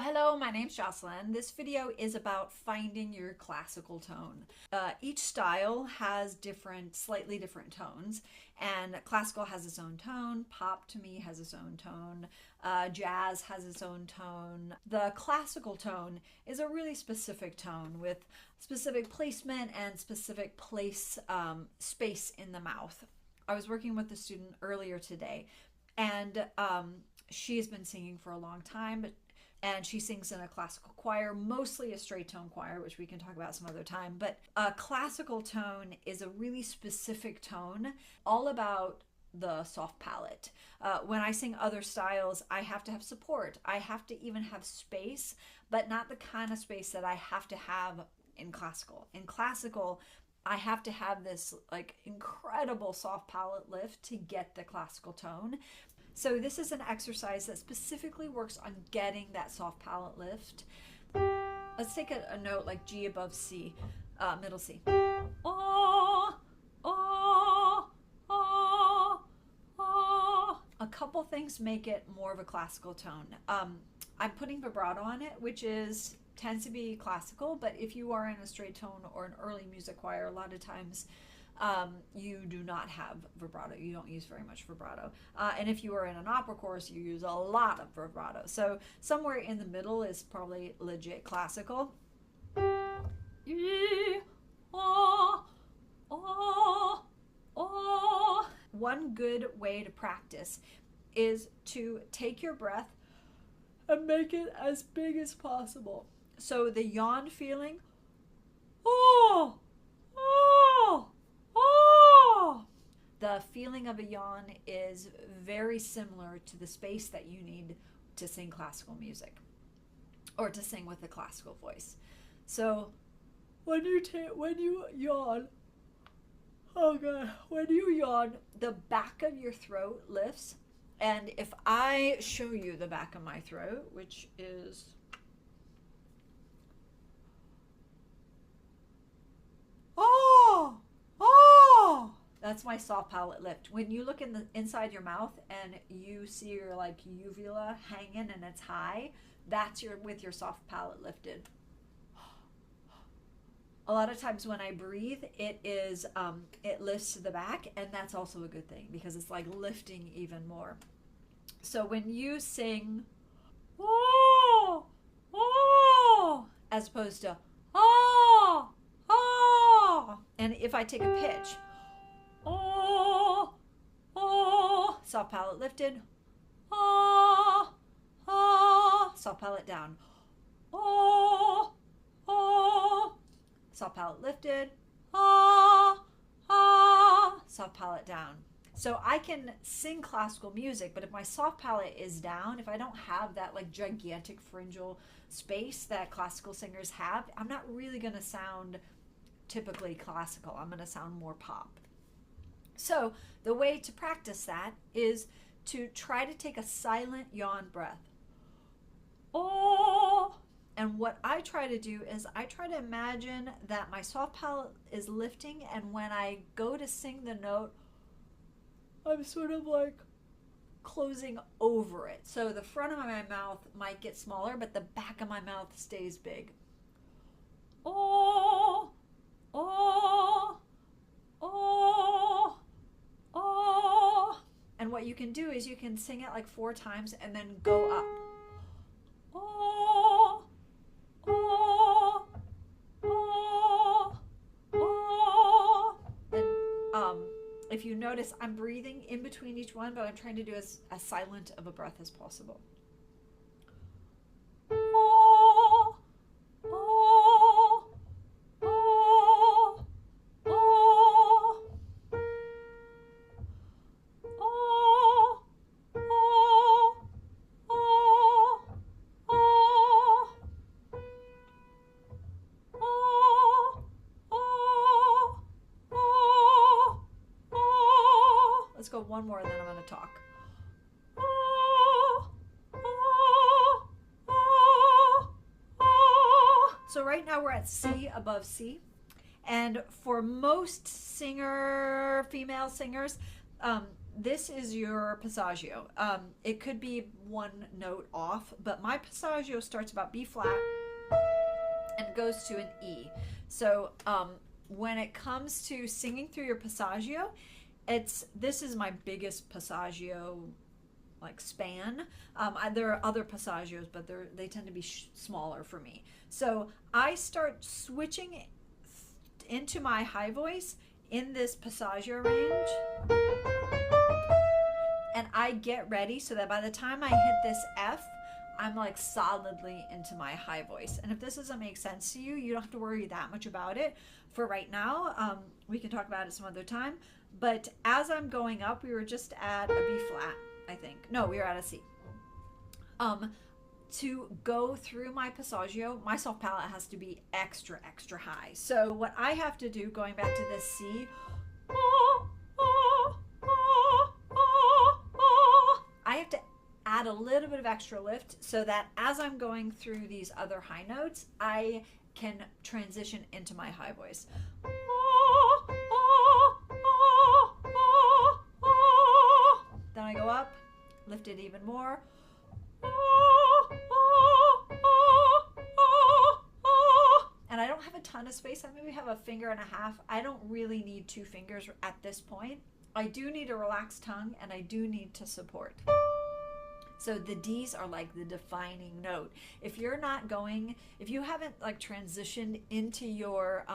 Hello, my name's Jocelyn. This video is about finding your classical tone. Each style has slightly different tones, and classical has its own tone, pop to me has its own tone, jazz has its own tone. The classical tone is a really specific tone with specific placement and specific space in the mouth. I was working with a student earlier today, and she has been singing for a long time, and she sings in a classical choir, mostly a straight tone choir, which we can talk about some other time. But a classical tone is a really specific tone, all about the soft palate. When I sing other styles, I have to have support. I have to even have space, but not the kind of space that I have to have in classical. In classical, I have to have this incredible soft palate lift to get the classical tone. So this is an exercise that specifically works on getting that soft palate lift. Let's take a note like G above C, middle C. Oh, oh, oh, oh. A couple things make it more of a classical tone. I'm putting vibrato on it, which tends to be classical, but if you are in a straight tone or an early music choir, a lot of times you do not have vibrato. You don't use very much vibrato. And if you are in an opera chorus, you use a lot of vibrato. So somewhere in the middle is probably legit classical. One good way to practice is to take your breath and make it as big as possible. So the yawn feeling, oh, oh, oh. The feeling of a yawn is very similar to the space that you need to sing classical music or to sing with a classical voice. So when you yawn, oh god, when you yawn, the back of your throat lifts. And if I show you the back of my throat, which is that's my soft palate lift. When you look inside your mouth and you see your uvula hanging and it's high, that's with your soft palate lifted. A lot of times when I breathe, it lifts to the back, and that's also a good thing because it's like lifting even more. So when you sing, oh, oh, as opposed to, oh, oh, and if I take a pitch, oh, oh, soft palate lifted, oh, oh, soft palate down, oh, oh, soft palate lifted, ah, ah, soft palate down. So I can sing classical music, but if my soft palate is down, if I don't have that gigantic pharyngeal space that classical singers have, I'm not really going to sound typically classical. I'm going to sound more pop. So the way to practice that is to try to take a silent yawn breath. Oh. And what I try to do is I try to imagine that my soft palate is lifting, and when I go to sing the note, I'm sort of closing over it. So the front of my mouth might get smaller, but the back of my mouth stays big. Oh, oh, oh, oh. And what you can do is you can sing it 4 times and then go up. Oh. Oh, oh, oh. And if you notice, I'm breathing in between each one, but I'm trying to do as silent of a breath as possible. Oh, oh, oh, oh. Oh, oh, oh, oh. Let's go one more and then I'm going to talk. So right now we're at C above C. And for most female singers, this is your Passaggio. It could be one note off, but my Passaggio starts about B flat and goes to an E. So when it comes to singing through your Passaggio, this is my biggest Passaggio like span. There are other Passaggios, but they tend to be smaller for me. So I start switching into my high voice in this Passaggio range, and I get ready so that by the time I hit this F, I'm like solidly into my high voice. And if this doesn't make sense to you, you don't have to worry that much about it for right now. We can talk about it some other time. But as I'm going up, we were just at a B flat, I think. No, we were at a C. To go through my Passaggio, my soft palate has to be extra, extra high. So what I have to do, going back to this C, I have to add a little bit of extra lift so that as I'm going through these other high notes, I can transition into my high voice. Then I go up, lift it even more. And I don't have a ton of space. I maybe have a finger and a half. I don't really need 2 fingers at this point. I do need a relaxed tongue, and I do need to support. So the D's are like the defining note. If you haven't like transitioned into your,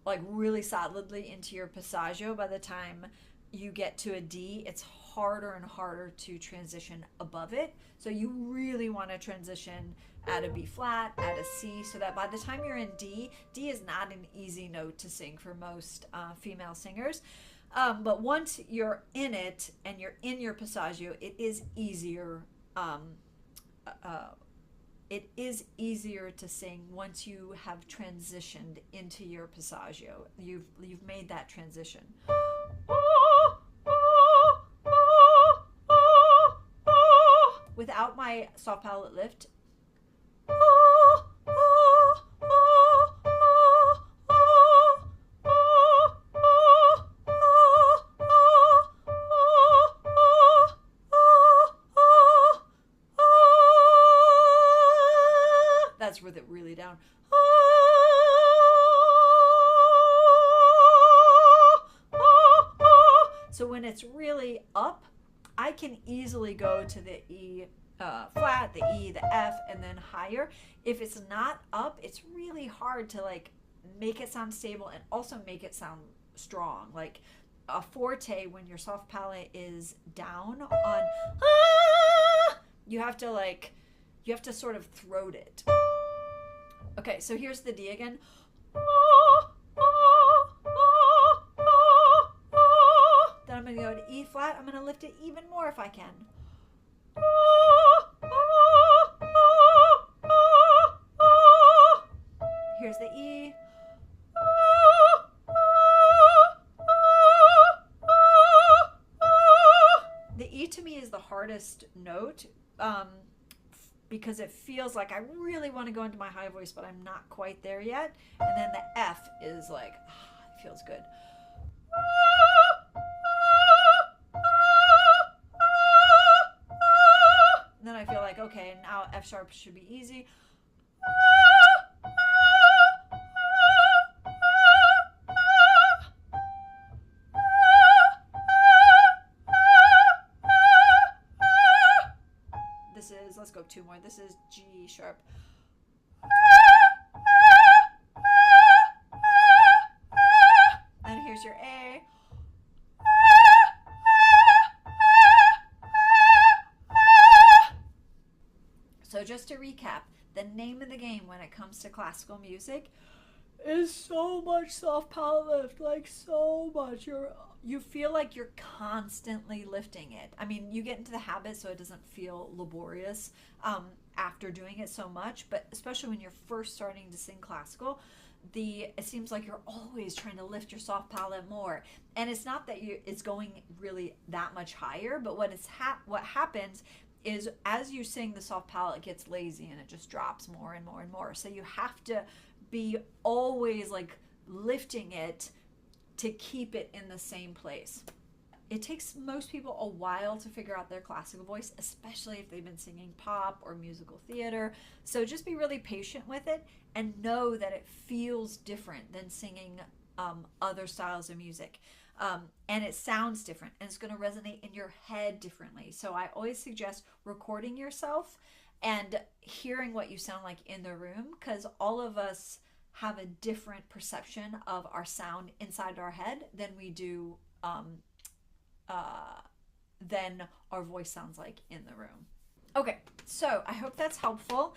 like really solidly into your Passaggio, by the time you get to a D, it's harder and harder to transition above it. So you really want to transition at a B flat, at a C, so that by the time you're in D is not an easy note to sing for most female singers. But once you're in it and you're in your Passaggio, it is easier. It is easier to sing once you have transitioned into your Passaggio. You've made that transition. Without my soft palate lift, that's with it really down. So when it's really up, I can easily go to the E flat, the E, the F, and then higher. If it's not up, it's really hard to like make it sound stable and also make it sound strong. Like a forte, when your soft palate is down on you have to sort of throat it. Okay, so here's the D again. Then I'm going to go to E flat. I'm going to lift it even more if I can. Here's the E. The E to me is the hardest note because it feels like I really want to go into my high voice, but I'm not quite there yet. And then the F is like, it feels good. And then I feel like, okay, now F sharp should be easy. Let's go 2 more. This is G sharp. And here's your A. So just to recap, the name of the game when it comes to classical music is so much soft palate lift, like so much. You feel like you're constantly lifting it. I mean, you get into the habit so it doesn't feel laborious after doing it so much, but especially when you're first starting to sing classical, it seems like you're always trying to lift your soft palate more. And it's not that it's going really that much higher, but what happens is as you sing, the soft palate gets lazy and it just drops more and more and more. So you have to be always like lifting it to keep it in the same place. it takes most people a while to figure out their classical voice, especially if they've been singing pop or musical theater. So just be really patient with it and know that it feels different than singing other styles of music. And it sounds different, and it's going to resonate in your head differently. So I always suggest recording yourself and hearing what you sound like in the room, because all of us have a different perception of our sound inside our head than we do than our voice sounds like in the room. Okay, so I hope that's helpful.